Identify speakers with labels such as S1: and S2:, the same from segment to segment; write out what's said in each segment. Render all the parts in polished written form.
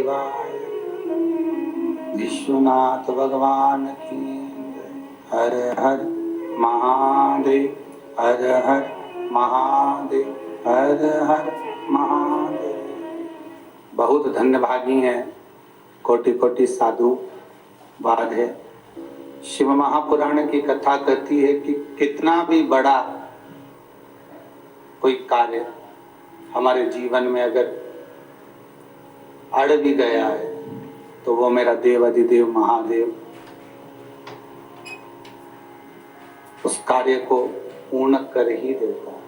S1: महादेवाय। विश्वनाथ भगवान की हर हर महादेव, हर हर महादेव, हर हर महादेव। बहुत धन्यभागी हैं, कोटि कोटि साधु वाद है। शिव महापुराण की कथा कहती है कि कितना भी बड़ा कोई कार्य हमारे जीवन में अगर अड़ भी गया है तो वो मेरा देव अधिदेव महादेव उस कार्य को पूर्ण कर ही देता है।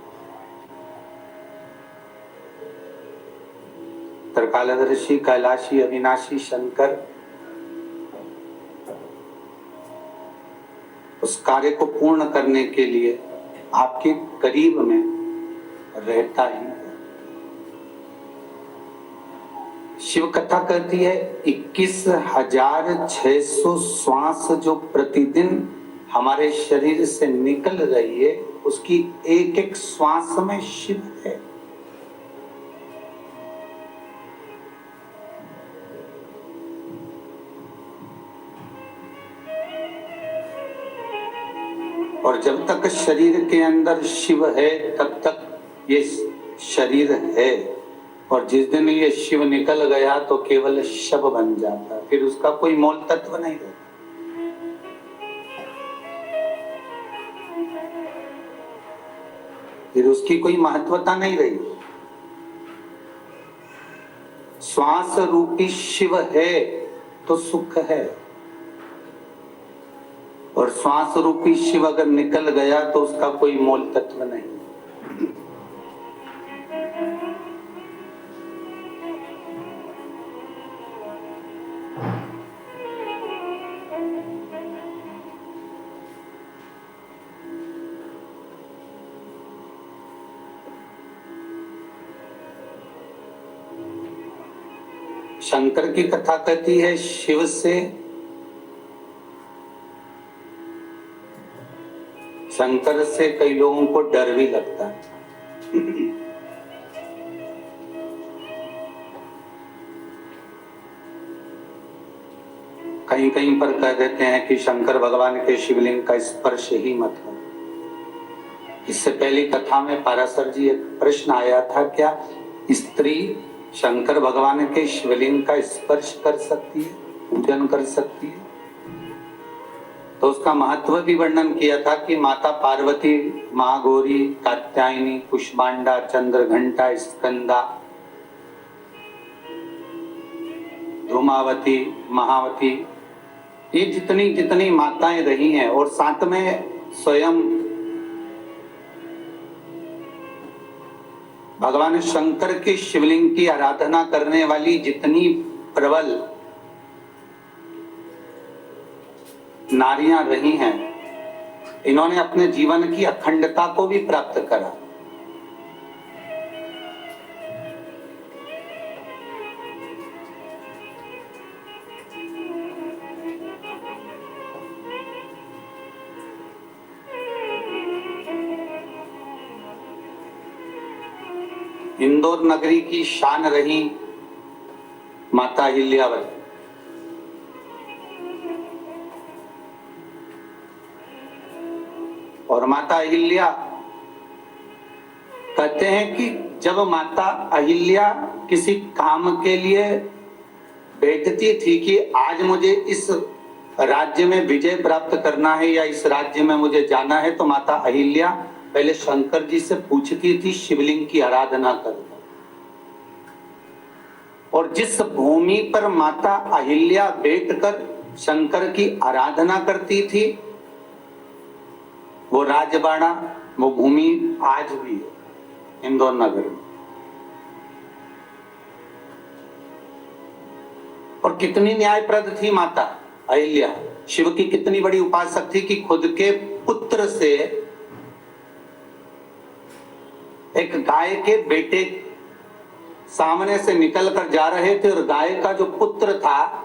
S1: त्रिकालदर्शी कैलाशी अविनाशी शंकर उस कार्य को पूर्ण करने के लिए आपके करीब में रहता ही है। शिव कथा कहती है 21,600 श्वास जो प्रतिदिन हमारे शरीर से निकल रही है, उसकी एक एक श्वास में शिव है। और जब तक शरीर के अंदर शिव है तब तक ये शरीर है, और जिस दिन ये शिव निकल गया तो केवल शव बन जाता, फिर उसका कोई मोल तत्व नहीं रहता। फिर उसकी कोई महत्वता नहीं रही। श्वास रूपी शिव है तो सुख है, और श्वास रूपी शिव अगर निकल गया तो उसका कोई मोल तत्व नहीं। शंकर की कथा कहती है शिव से शंकर से कई लोगों को डर भी लगता है। कहीं कहीं पर कह देते हैं कि शंकर भगवान के शिवलिंग का स्पर्श ही मत हो। इससे पहली कथा में पाराशर जी एक प्रश्न आया था, क्या स्त्री शंकर भगवान के शिवलिंग का स्पर्श कर सकती है, पूजन कर सकती है? तो उसका महत्व भी वर्णन किया था कि माता पार्वती, महागौरी, कात्यायनी, कुष्मांडा, चंद्रघंटा, स्कंदा, धूमावती, महावती, ये जितनी जितनी माताएं रही हैं, और साथ में स्वयं भगवान शंकर के शिवलिंग की आराधना करने वाली जितनी प्रबल नारियां रही हैं, इन्होंने अपने जीवन की अखंडता को भी प्राप्त करा। इंदौर नगरी की शान रही माता अहिल्यावती। और माता अहिल्या कहते हैं कि जब माता अहिल्या किसी काम के लिए बैठती थी कि आज मुझे इस राज्य में विजय प्राप्त करना है या इस राज्य में मुझे जाना है, तो माता अहिल्या पहले शंकर जी से पूछती थी शिवलिंग की आराधना कर। और जिस भूमि पर माता अहिल्या बैठकर शंकर की आराधना करती थी, वो राजबाड़ा, वो भूमि आज भी है इंदौर नगर में। और कितनी न्यायप्रद थी माता अहिल्या, शिव की कितनी बड़ी उपासक थी कि खुद के पुत्र से एक गाय के बेटे सामने से निकल कर जा रहे थे, और गाय का जो पुत्र था,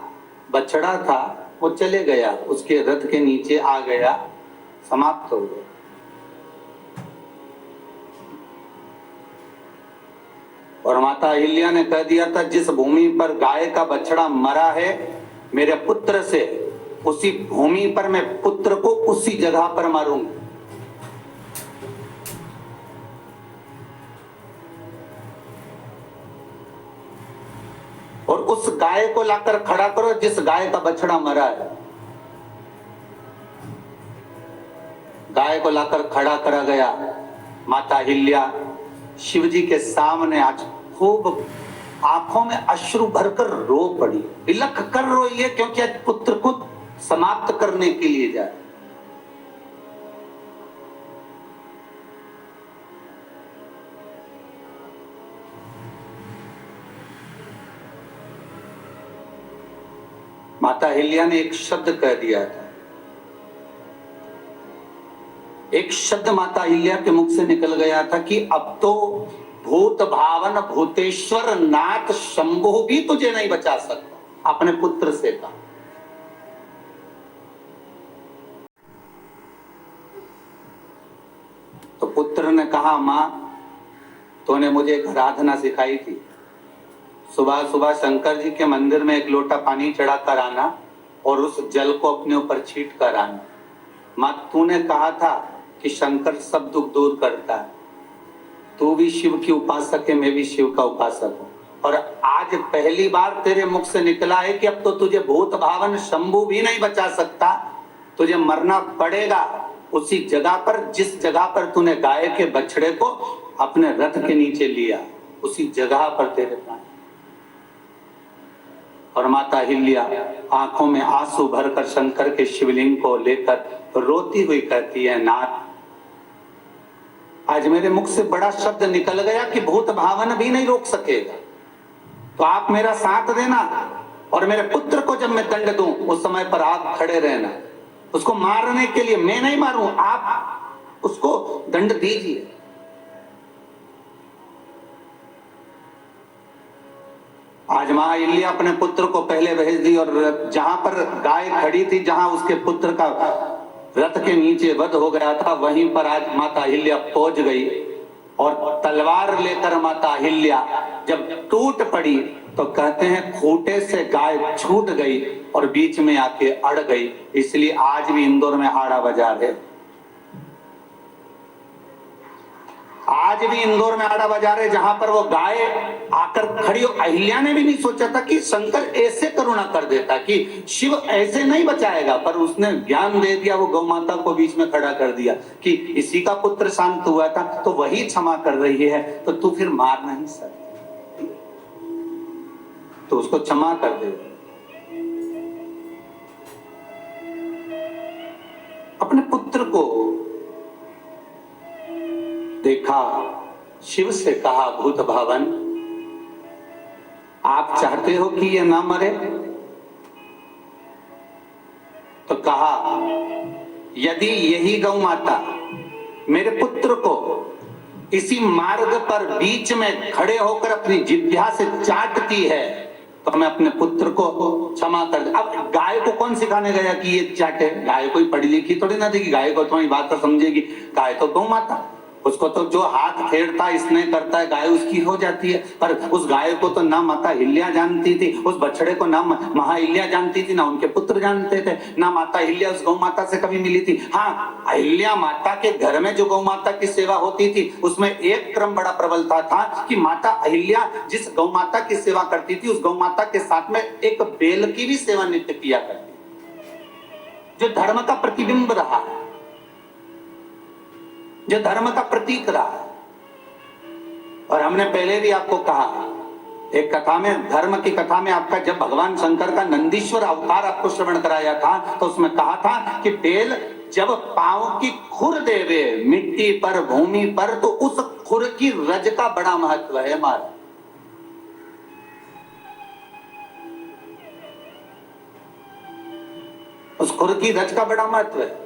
S1: बछड़ा था, वो चले गया, उसके रथ के नीचे आ गया, समाप्त हो गया। और माता अहिल्या ने कह दिया था, जिस भूमि पर गाय का बछड़ा मरा है मेरे पुत्र से, उसी भूमि पर मैं पुत्र को उसी जगह पर मारूंगी। और उस गाय को लाकर खड़ा करो जिस गाय का बछड़ा मरा है। गाय को लाकर खड़ा करा गया। माता अहिल्या शिव जी के सामने आज खूब आंखों में अश्रु भरकर रो पड़ी, बिलख कर रोई है, क्योंकि आज पुत्र को समाप्त करने के लिए जाए। माता अहिल्या ने एक शब्द कह दिया था, एक शब्द माता अहिल्या के मुख से निकल गया था कि अब तो भूत भावन भूतेश्वर नाथ शंभु भी तुझे नहीं बचा सकता। अपने पुत्र से कहा। तो पुत्र ने कहा, मां तूने मुझे एक आराधना सिखाई थी, सुबह सुबह शंकर जी के मंदिर में एक लोटा पानी चढ़ाकर आना और उस जल को अपने ऊपर छीट कर आना। मां तूने कहा था कि शंकर सब दुख दूर करता है, तू भी शिव की उपासक है, मैं भी शिव का उपासक हूं, और आज पहली बार तेरे मुख से निकला है कि अब तो तुझे भूत भावन शंभु भी नहीं बचा सकता, तुझे मरना पड़ेगा उसी जगह पर जिस जगह पर तूने गाय के बछड़े को अपने रथ के नीचे लिया, उसी जगह पर तेरे प्राण। और माता अहिल्या आंखों में आंसू भरकर शंकर के शिवलिंग को लेकर रोती हुई कहती है, नाथ आज मेरे मुख से बड़ा शब्द निकल गया कि भूत भावन भी नहीं रोक सकेगा, तो आप मेरा साथ देना और मेरे पुत्र को जब मैं दंड दूं उस समय पर आप खड़े रहना। उसको मारने के लिए मैं नहीं मारूं, आप उसको दंड दीजिए। आज मां अहिल्या अपने पुत्र को पहले भेज दी और जहां पर गाय खड़ी थी, जहां उसके पुत्र का रथ के नीचे वध हो गया था, वहीं पर आज माता अहिल्या पहुंच गई और तलवार लेकर माता अहिल्या जब टूट पड़ी तो कहते हैं खूंटे से गाय छूट गई और बीच में आके अड़ गई। इसलिए आज भी इंदौर में आड़ा बाजार है, आज भी इंदौर में आड़ा बाजार है, जहां पर वो गाय आकर खड़ी हो। अहिल्या ने भी नहीं सोचा था कि शंकर ऐसे करुणा कर देता, कि शिव ऐसे नहीं बचाएगा, पर उसने ज्ञान दे दिया, वो गौ माता को बीच में खड़ा कर दिया कि इसी का पुत्र शांत हुआ था तो वही क्षमा कर रही है, तो तू फिर मार नहीं सकती, तो उसको क्षमा कर दे। अपने पुत्र को देखा, शिव से कहा, भूत भावन आप चाहते हो कि ये ना मरे? तो कहा, यदि यही गौ माता मेरे पुत्र को इसी मार्ग पर बीच में खड़े होकर अपनी जिह्वा से चाटती है तो मैं अपने पुत्र को क्षमा कर दे। अब गाय को कौन सिखाने गया कि ये चाटे? गाय कोई पढ़ी लिखी थोड़ी ना थी कि गाय को तुम्हारी बात तो समझेगी। गाय तो गौ माता, उसको तो जो हाथ फेरता है स्नेह करता है गाय उसकी हो जाती है। पर उस गाय को तो ना माता अहिल्या जानती थी, उस बछड़े को ना महाअहिल्या जानती थी, ना उनके पुत्र जानते थे, ना माता अहिल्या उस गौ माता से कभी मिली थी। हाँ, अहिल्या माता के घर में जो गौ माता की सेवा होती थी उसमें एक क्रम बड़ा प्रबलता था कि माता अहिल्या जिस गौ माता की सेवा करती थी उस गौ माता के साथ में एक बेल की भी सेवा नित्य किया करती, जो धर्म का प्रतिबिंब रहा, जो धर्म का प्रतीक रहा। और हमने पहले भी आपको कहा, एक कथा में, धर्म की कथा में आपका जब भगवान शंकर का नंदीश्वर अवतार आपको श्रवण कराया था तो उसमें कहा था कि बेल जब पांव की खुर देवे मिट्टी पर भूमि पर तो उस खुर की रज का बड़ा महत्व है हमारा। उस खुर की रज का बड़ा महत्व है।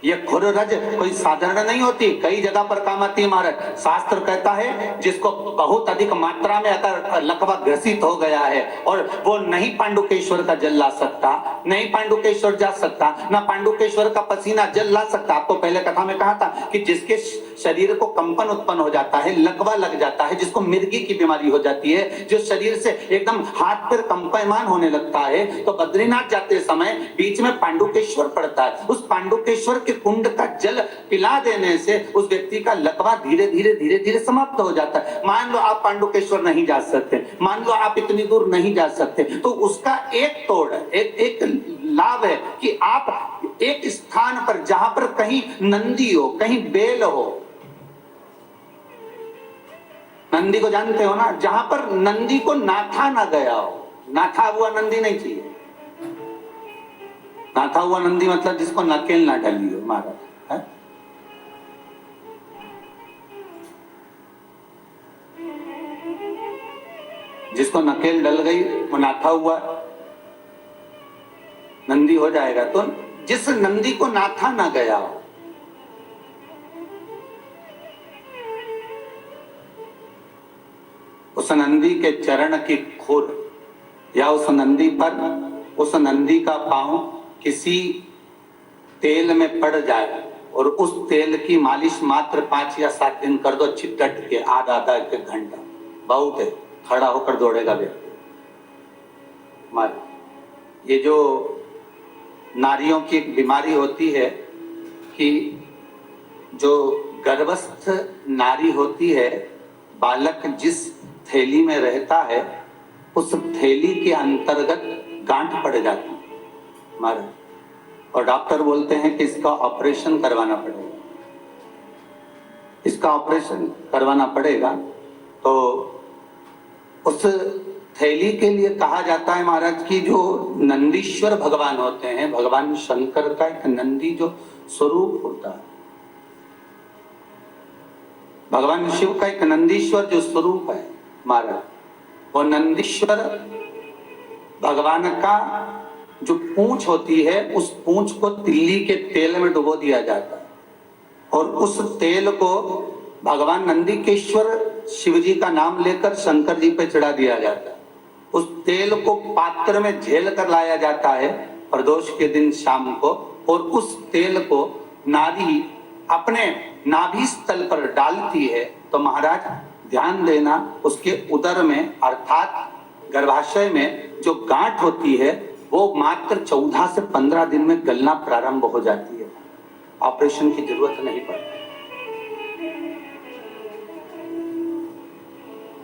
S1: ये खुर रज कोई साधारण नहीं होती, कई जगह पर काम आती है। महाराज शास्त्र कहता है जिसको बहुत अधिक मात्रा में अगर लकवा ग्रसित हो गया है और वो नहीं पांडुकेश्वर का जल ला सकता, नहीं पांडुकेश्वर जा सकता, ना पांडुकेश्वर का पसीना जल ला सकता। आपको पहले कथा में कहा था कि जिसके शरीर को कंपन उत्पन्न हो जाता है, लकवा लग जाता है, जिसको मिर्गी की बीमारी हो जाती है, जो शरीर से एकदम हाथ पैर कंपायमान होने लगता है, तो बद्रीनाथ जाते समय बीच में पांडुकेश्वर पड़ता है। उस पांडुकेश्वर के कुंड का जल पिला देने से उस व्यक्ति का लकवा धीरे धीरे धीरे धीरे समाप्त हो जाता है। मान लो आप पांडुकेश्वर नहीं जा सकते, मान लो आप इतनी दूर नहीं जा सकते, तो उसका एक तोड़ एक लाभ है कि आप एक स्थान पर जहां पर कहीं नंदी हो, कहीं बेल हो, नंदी को जानते हो ना, जहां पर नंदी को नाथा ना गया हो, नाथा हुआ नंदी नहीं चाहिए, नाथा हुआ नंदी मतलब जिसको नकेल ना डली हो महाराज है? जिसको नकेल डल गई वो नाथा हुआ नंदी हो जाएगा। तो जिस नंदी को नाथा ना गया हो, उस नंदी के चरण की खुर या उस नंदी पर उस नंदी का पांव किसी तेल में पड़ जाए और उस तेल की मालिश मात्र 5 या 7 दिन कर दो, अच्छी डट के आधा 1 घंटा, बहुत है, खड़ा होकर दौड़ेगा व्यक्ति। ये जो नारियों की एक बीमारी होती है कि जो गर्भस्थ नारी होती है, बालक जिस थैली में रहता है उस थैली के अंतर्गत गांठ पड़ जाती है हमारे, और डॉक्टर बोलते हैं कि इसका ऑपरेशन करवाना पड़ेगा, इसका ऑपरेशन करवाना पड़ेगा। तो उस थैली के लिए कहा जाता है महाराज की जो नंदीश्वर भगवान होते हैं, भगवान शंकर का एक नंदी जो स्वरूप होता है, भगवान शिव का एक नंदीश्वर जो स्वरूप है महाराज, वो नंदीश्वर भगवान का जो पूंछ होती है, उस पूंछ को तिल्ली के तेल में डुबो दिया जाता है और उस तेल को भगवान नंदीकेश्वर शिव जी का नाम लेकर शंकर जी पे चढ़ा दिया जाता है। उस तेल को पात्र में झेल कर लाया जाता है प्रदोष के दिन शाम को, और उस तेल को नारी अपने नाभि स्थल पर डालती है। तो महाराज ध्यान देना, उसके उदर में अर्थात गर्भाशय में जो गांठ होती है वो मात्र 14 से 15 दिन में गलना प्रारंभ हो जाती है, ऑपरेशन की जरूरत नहीं पड़ती।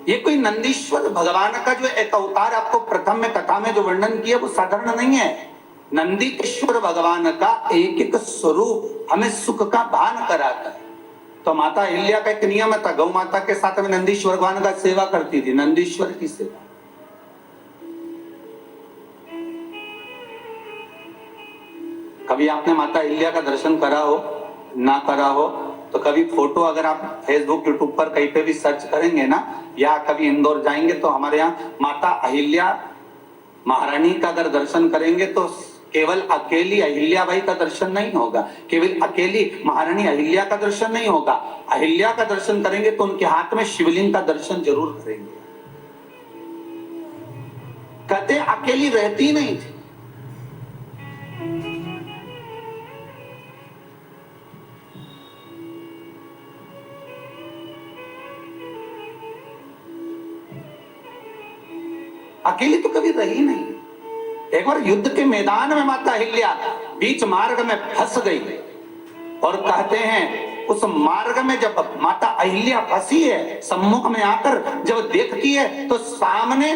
S1: ये कोई नंदीश्वर भगवान का जो एक अवतार आपको प्रथम में कथा में जो वर्णन किया वो साधारण नहीं है। नंदीकेश्वर भगवान का एक एक स्वरूप हमें सुख का भान कराता है। तो माता अहिल्या का एक नियम था, गौ माता के साथ में नंदीश्वर भगवान का सेवा करती थी, नंदीश्वर की सेवा। कभी आपने माता अहिल्या का दर्शन करा हो ना करा हो तो कभी फोटो अगर आप फेसबुक यूट्यूब पर कहीं पे भी सर्च करेंगे ना, या कभी इंदौर जाएंगे तो हमारे यहाँ माता अहिल्या महारानी का अगर दर्शन करेंगे तो केवल अकेली अहिल्या बाई का दर्शन नहीं होगा, केवल अकेली महारानी अहिल्या का दर्शन नहीं होगा। अहिल्या का दर्शन करेंगे तो उनके हाथ में शिवलिंग का दर्शन जरूर करेंगे। कहते अकेली रहती नहीं थी, अकेली तो कभी रही नहीं। एक बार युद्ध के मैदान में माता अहिल्या बीच मार्ग में फंस गई और कहते हैं उस मार्ग में जब माता अहिल्या फंसी है, सम्मुख में आकर जब देखती है तो सामने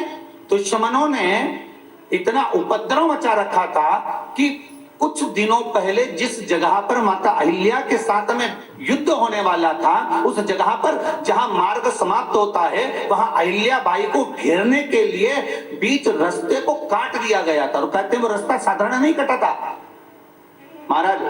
S1: दुश्मनों ने इतना उपद्रव मचा रखा था कि कुछ दिनों पहले जिस जगह पर माता अहिल्या के साथ में युद्ध होने वाला था, उस जगह पर जहां मार्ग समाप्त होता है वहां अहिल्या बाई को घेरने के लिए बीच रास्ते को काट दिया गया था। और कहते हैं वो रास्ता साधारण नहीं कटा था महाराज,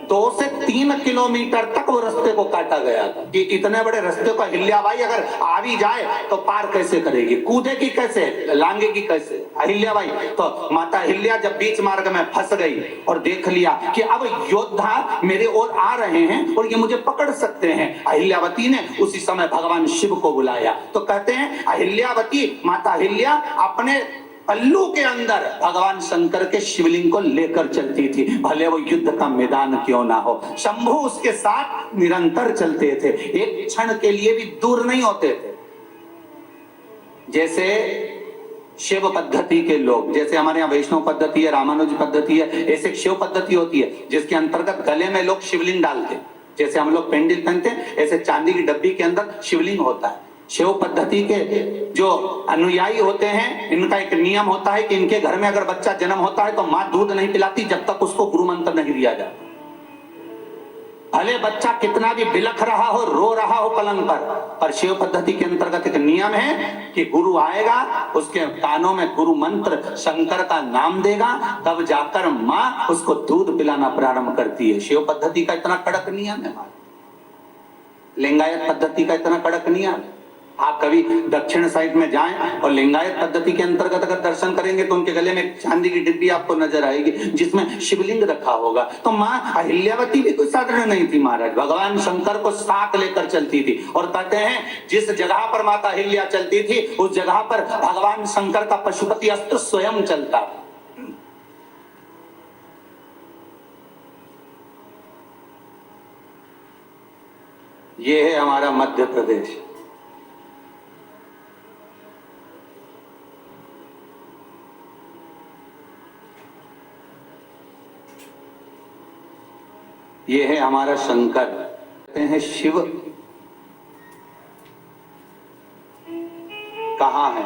S1: 2 से 3 किलोमीटर तक वो रास्ते को काटा गया था कि इतने बड़े रास्ते को अहिल्याबाई अगर आ भी जाए तो पार कैसे करेगी, कूदेगी कैसे, लांगेगी कैसे अहिल्याबाई। तो माता अहिल्या जब बीच मार्ग में फंस गई और देख लिया कि अब योद्धा मेरे ओर आ रहे हैं और ये मुझे पकड़ सकते हैं, अहिल्यावती ने उसी समय भगवान शिव को बुलाया। तो कहते हैं अहिल्यावती माता अहिल्या अपने पल्लू के अंदर भगवान शंकर के शिवलिंग को लेकर चलती थी, भले वो युद्ध का मैदान क्यों ना हो। शंभु उसके साथ निरंतर चलते थे, एक क्षण के लिए भी दूर नहीं होते थे। जैसे शिव पद्धति के लोग, जैसे हमारे यहाँ वैष्णव पद्धति है, रामानुज पद्धति है, ऐसे शिव पद्धति होती है जिसके अंतर्गत गले में लोग शिवलिंग डालते। जैसे हम लोग पेंडिल पहनते हैं, ऐसे चांदी की डब्बी के अंदर शिवलिंग होता है। शिव पद्धति के जो अनुयायी होते हैं, इनका एक नियम होता है कि इनके घर में अगर बच्चा जन्म होता है तो मां दूध नहीं पिलाती जब तक उसको गुरु मंत्र नहीं दिया जाता। भले बच्चा कितना भी बिलख रहा हो, रो रहा हो पलंग पर शिव पद्धति के अंतर्गत एक नियम है कि गुरु आएगा, उसके कानों में गुरु मंत्र शंकर का नाम देगा, तब जाकर मां उसको दूध पिलाना प्रारंभ करती है। शिव पद्धति का इतना कड़क नियम है। लिंगायत पद्धति का इतना कड़क नियम है। आप कभी दक्षिण साइड में जाएं और लिंगायत पद्धति के अंतर्गत अगर दर्शन करेंगे तो उनके गले में चांदी की डिब्बी आपको नजर आएगी जिसमें शिवलिंग रखा होगा। तो मां अहिल्यावती भी कोई साधारण नहीं थी महाराज, भगवान शंकर को साथ लेकर चलती थी। और कहते हैं जिस जगह पर माता अहिल्या चलती थी उस जगह पर भगवान शंकर का पशुपति अस्त्र स्वयं चलता था। ये है हमारा मध्य प्रदेश। ये है हमारा शंकर। कहते हैं शिव कहाँ है?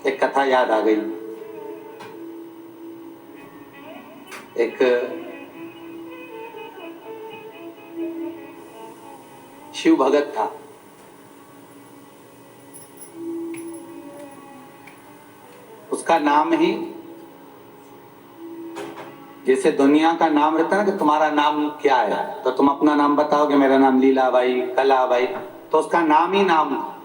S1: एक कथा याद आ गई। एक शिव भगत था, उसका नाम ही जैसे दुनिया का नाम रहता है ना कि तुम्हारा नाम क्या है, तो तुम अपना नाम बताओगे, मेरा नाम लीलाबाई, कलाबाई, तो उसका नाम ही नाम था।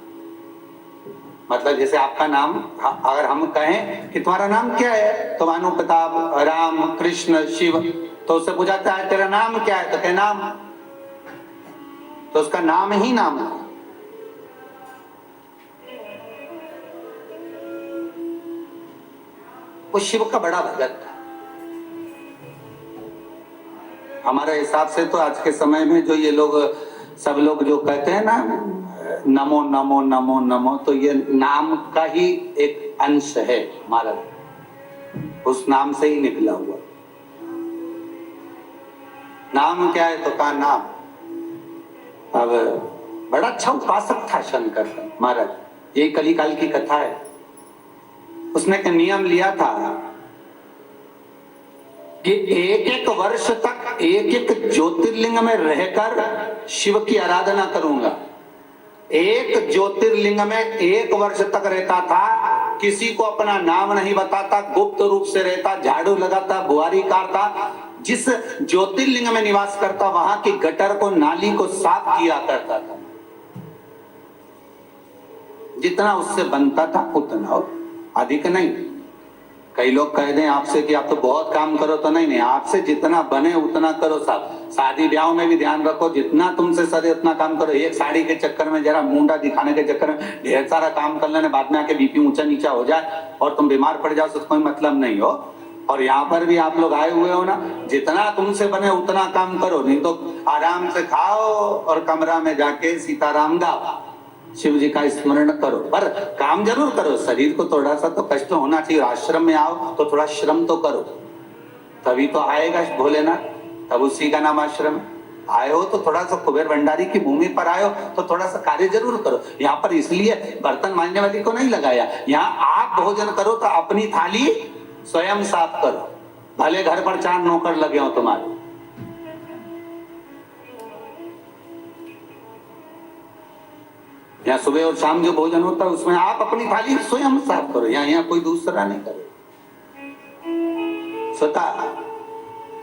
S1: मतलब जैसे आपका नाम, अगर हम कहें कि तुम्हारा नाम क्या है, तो मानो प्रताप, राम, कृष्ण, शिव, तो उससे पूछा जाता है तेरा नाम क्या है, तो क्या नाम, तो उसका नाम ही नाम था। वो शिव का बड़ा भगत था। हमारे हिसाब से तो आज के समय में जो ये लोग सब लोग जो कहते हैं ना नमो नमो नमो नमो, तो ये नाम का ही एक अंश है हमारा, उस नाम से ही निकला हुआ। नाम क्या है तो कहा नाम। अब बड़ा अच्छा उपासक था शंकर का महाराज, यही कलिकाल की कथा है। उसने एक नियम लिया था कि एक एक वर्ष तक एक एक ज्योतिर्लिंग में रहकर शिव की आराधना करूंगा। एक ज्योतिर्लिंग में एक वर्ष तक रहता था, किसी को अपना नाम नहीं बताता, गुप्त रूप से रहता, झाड़ू लगाता, बुआरी काटता, जिस ज्योतिर्लिंग में निवास करता वहां की गटर को, नाली को साफ किया करता था। जितना उससे बनता था उतना, और अधिक नहीं। कई लोग कह दें आपसे कि आप तो बहुत काम करो, तो नहीं, आपसे जितना बने उतना करो साहब। शादी ब्याह में भी ध्यान रखो, जितना तुमसे सरे उतना काम करो। एक साड़ी के चक्कर में, जरा मुंडा दिखाने के चक्कर में ढेर सारा काम कर लेने, बाद में आके बीपी ऊंचा नीचा हो जाए और तुम बीमार पड़ जाओ, उसका कोई मतलब नहीं हो। और यहाँ पर भी आप लोग आए हुए हो ना, जितना तुमसे बने उतना काम करो, नहीं तो आराम से खाओ और कमरा में जाके सीताराम गाओ, शिव जी का स्मरण करो, पर काम जरूर करो। शरीर को थोड़ा सा तो कष्ट होना चाहिए। आश्रम में आओ तो थोड़ा श्रम तो करो, तभी तो आएगा भोलेनाथ, तब उसी का नाम आश्रम। आए हो तो थोड़ा सा कुबेर भंडारी की भूमि पर आए हो तो थोड़ा सा कार्य जरूर करो। यहाँ पर इसलिए बर्तन मांजने वाली को नहीं लगाया। यहाँ आप भोजन करो तो अपनी थाली स्वयं साफ करो, भले घर पर 4 नौकर लगे हो तुम्हारे। यहाँ सुबह और शाम जो भोजन होता है उसमें आप अपनी थाली स्वयं साफ करो, यहाँ कोई दूसरा नहीं करे, स्वतः।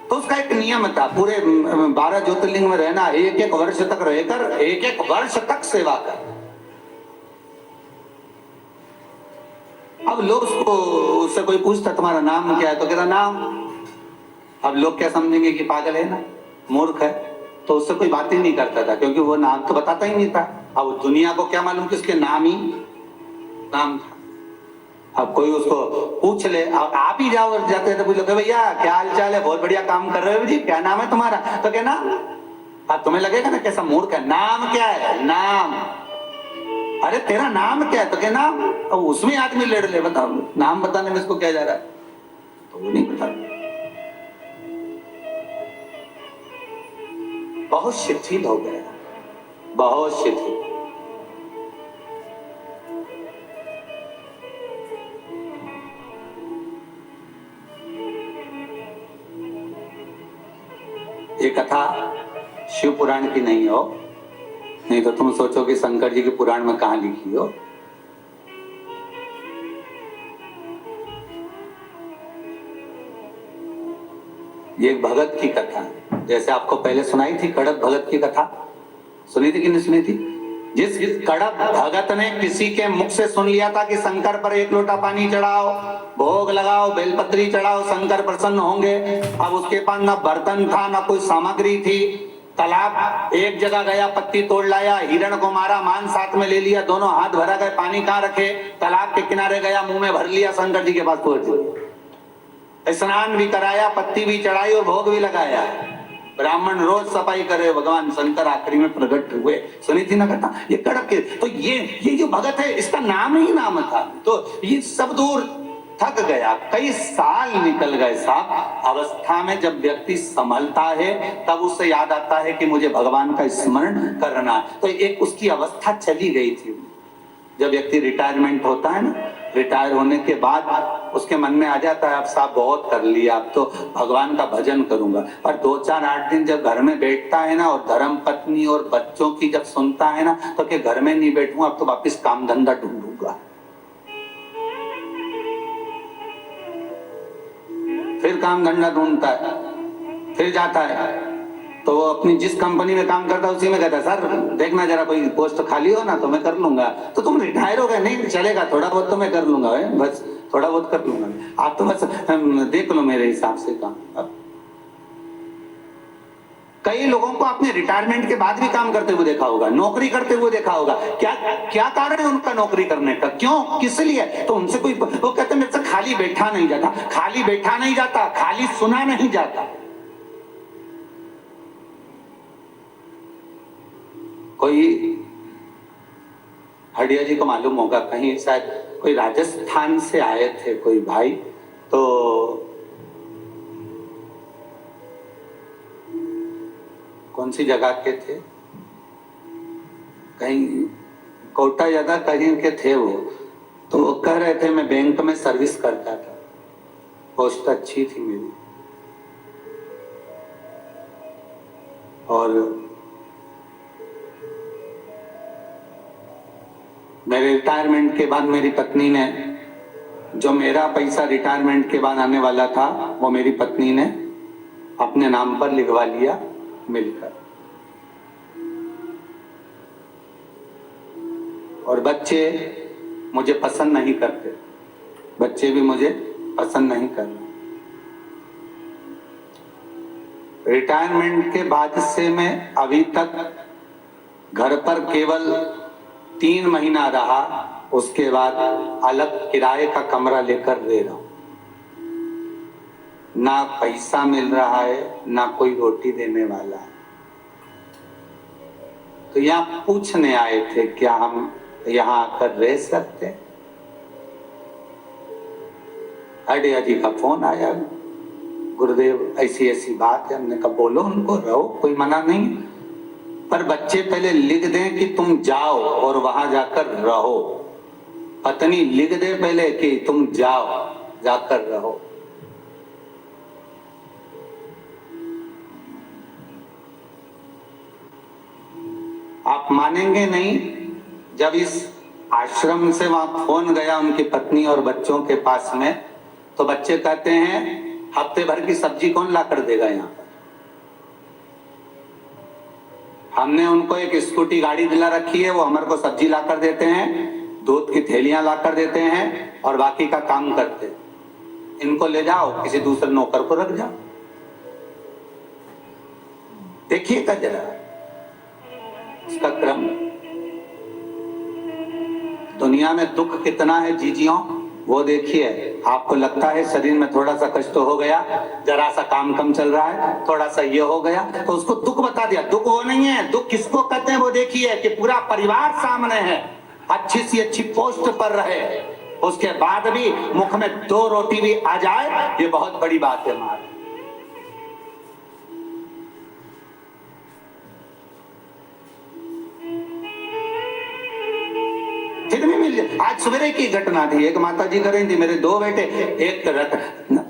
S1: तो उसका एक नियम था, पूरे 12 ज्योतिर्लिंग में रहना, एक एक वर्ष तक रहकर एक एक वर्ष तक सेवा कर। अब लोग उससे कोई पूछता तुम्हारा नाम क्या है, तो कहता नाम। अब लोग क्या समझेंगे कि पागल है ना, मूर्ख है। तो उससे कोई बात ही नहीं करता था, क्योंकि वो नाम तो बताता ही नहीं था। अब दुनिया को क्या मालूम कि उसके नाम ही नाम था। अब कोई उसको पूछ ले, आप ही जाओ, जाते थे पूछ लो, भैया क्या हाल चाल है, बहुत बढ़िया काम कर रहे हो जी, क्या नाम है तुम्हारा, तो क्या नाम। अब तुम्हें लगेगा ना कैसा मूर्ख है, नाम क्या है, नाम, अरे तेरा नाम क्या है, तो क्या नाम। अब उसमें आदमी लड़ ले, बताओ नाम बताने में इसको क्या जा रहा है, तो वो नहीं बता। बहुत शिथिल हो गया, बहुत शिथिल। ये कथा शिव पुराण की नहीं हो, नहीं तो तुम सोचो कि शंकर जी के पुराण में कहां लिखी हो। ये एक भगत की कथा है, जैसे आपको पहले सुनाई थी कड़क भगत की कथा, सुनी थी कि नहीं सुनी थी। जिस कड़क भगत ने किसी के मुख से सुन लिया था कि शंकर पर एक लोटा पानी चढ़ाओ, भोग लगाओ, बेलपत्री चढ़ाओ, शंकर प्रसन्न होंगे। अब उसके पास ना बर्तन था, ना कोई सामग्री थी। तालाब एक जगह गया, पत्ती तोड़ लाया, हिरण को मारा, मांस साथ में ले लिया, दोनों हाथ भरा गए, पानी कहाँ रखे, तालाब के किनारे गया, मुंह में भर लिया, शंकर जी के पास पहुंच गया। स्नान भी कराया, पत्ती भी चढ़ाई और भोग भी लगाया। ब्राह्मण रोज सफाई करे, भगवान शंकर आखिरी में प्रकट हुए। सुनी थी ना कथा, ये कड़क के। तो ये जो भगत है, इसका नाम ही नाम था। तो ये सब दूर थक गया, कई साल निकल गए साहब। अवस्था में जब व्यक्ति संभलता है, तब उससे याद आता है कि मुझे भगवान का स्मरण करना। तो एक उसकी अवस्था चली गई थी। जब व्यक्ति रिटायरमेंट होता है ना, रिटायर होने के बाद उसके मन में आ जाता है अब साहब बहुत कर लिया, अब तो भगवान का भजन करूंगा। पर 2-4-8 दिन जब घर में बैठता है ना, और धर्म पत्नी और बच्चों की जब सुनता है ना, तो कि घर में नहीं बैठूंगा, अब तो वापिस काम धंधा ढूंढूंगा। फिर काम धंधा ढूंढता है, फिर जाता है, तो वो अपनी जिस कंपनी में काम करता है उसी में कहता है, सर देखना जरा कोई पोस्ट खाली हो ना तो मैं कर लूंगा। तो तुम रिटायर हो गए, नहीं चलेगा, थोड़ा बहुत तो मैं कर लूंगा, बस थोड़ा बहुत कर लूंगा, आप तो बस देख लो मेरे हिसाब से काम। कई लोगों को आपने रिटायरमेंट के बाद भी काम करते हुए देखा होगा, नौकरी करते हुए देखा होगा। क्या क्या कारण है उनका नौकरी करने का, क्यों, किस लिए। तो उनसे कोई, वो कहते मेरे से खाली बैठा नहीं जाता, खाली बैठा नहीं जाता, खाली सुना नहीं जाता। कोई हडिया जी को मालूम होगा, कहीं शायद कोई राजस्थान से आए थे कोई भाई, तो कौन सी जगह के थे, कहीं कोटा जगह कहीं के थे वो। तो वो कह रहे थे मैं बैंक में सर्विस करता था, पोस्ट अच्छी थी मेरी, और मेरे रिटायरमेंट के बाद मेरी पत्नी ने, जो मेरा पैसा रिटायरमेंट के बाद आने वाला था, वो मेरी पत्नी ने अपने नाम पर लिखवा लिया मिलकर। और बच्चे मुझे पसंद नहीं करते, बच्चे भी मुझे पसंद नहीं करते। रिटायरमेंट के बाद से मैं अभी तक घर पर केवल 3 महीना रहा, उसके बाद अलग किराए का कमरा लेकर रह रहा हूं। ना पैसा मिल रहा है, ना कोई रोटी देने वाला है। तो यहाँ पूछने आए थे क्या हम यहाँ आकर रह सकते। अडिया जी का फोन आया, गुरुदेव ऐसी ऐसी बात है। हमने कहा बोलो उनको, रहो, कोई मना नहीं, पर बच्चे पहले लिख दें कि तुम जाओ और वहां जाकर रहो। पत्नी लिख दे पहले कि तुम जाओ, जाकर रहो। आप मानेंगे नहीं, जब इस आश्रम से वहां फोन गया उनकी पत्नी और बच्चों के पास में, तो बच्चे कहते हैं हफ्ते भर की सब्जी कौन ला कर देगा यहाँ पर। हमने उनको एक स्कूटी गाड़ी दिला रखी है, वो हमारे को सब्जी ला कर देते हैं, दूध की थैलियां ला कर देते हैं, और बाकी का काम करते हैं। इनको ले जाओ, किसी दूसरे नौकर को रख जाओ। देखिएगा जरा इसका क्रम। दुनिया में दुख कितना है जीजियों, वो देखिए। आपको लगता है शरीर में थोड़ा सा कष्ट हो गया, जरा सा काम कम चल रहा है, थोड़ा सा ये हो गया, तो उसको दुख बता दिया। दुख वो नहीं है, दुख किसको कहते हैं वो देखिए कि पूरा परिवार सामने है, अच्छी सी अच्छी पोस्ट पर रहे, उसके बाद भी मुख में 2 रोटी भी आ जाए, ये बहुत बड़ी बात है हमारी। फिर भी मिल जाए। आज सवेरे की घटना थी, एक माता जी कर रही थी, मेरे 2 बेटे, एक रख,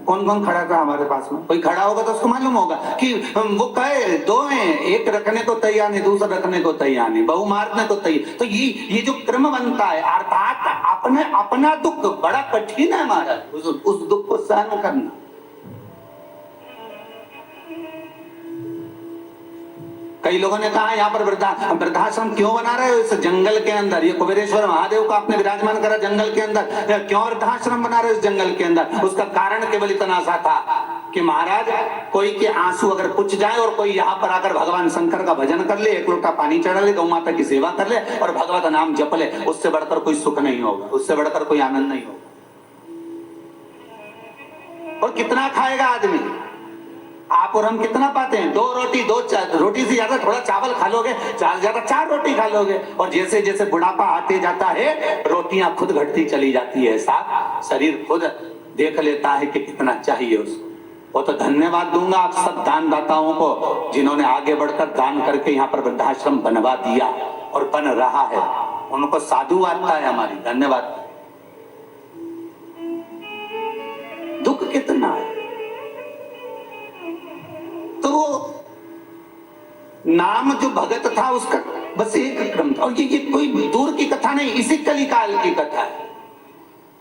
S1: कौन कौन खड़ा था हमारे पास में, कोई खड़ा होगा तो उसको मालूम होगा कि वो कहे 2 हैं, एक रखने को तैयार नहीं, दूसरा रखने को तैयार नहीं, बहु मारने को तैयार। तो ये जो क्रम बनता है, अर्थात अपना दुख बड़ा कठिन है हमारा, उस दुख को सहन करना। कई लोगों ने कहा यहाँ पर वृद्धाश्रम क्यों बना रहे हो इस जंगल के अंदर, ये कुबेरेश्वर महादेव को आपने विराजमान करा जंगल के अंदर, क्यों वृद्धाश्रम बना रहे हो इस जंगल के अंदर? उसका कारण केवल इतना सा था कि महाराज कोई के आंसू अगर पुछ जाए और कोई यहाँ पर आकर भगवान शंकर का भजन कर ले, 1 लोटा पानी चढ़ा ले, गौ माता की सेवा कर ले और भगवत नाम जप ले, उससे बढ़कर कोई सुख नहीं होगा, उससे बढ़कर कोई आनंद नहीं होगा। और कितना खाएगा आदमी? आप और हम कितना पाते हैं? 2 रोटी, 2 रोटी से ज्यादा थोड़ा चावल खा लोगे, ज्यादा 4 रोटी खा लोगे, और जैसे जैसे बुढ़ापा आते जाता है रोटियां खुद घटती चली जाती है, साथ शरीर खुद देख लेता है कि कितना चाहिए उसको। वो तो धन्यवाद दूंगा आप सब दानदाताओं को जिन्होंने आगे बढ़कर दान करके यहाँ पर वृद्धाश्रम बनवा दिया और बन रहा है, उनको साधुवादता है हमारी, धन्यवाद। दुख कितना है, तो वो नाम जो भगत था उसका बस एक क्रम था, और ये कोई दूर की कथा नहीं, इसी कलिकाल की कथा है।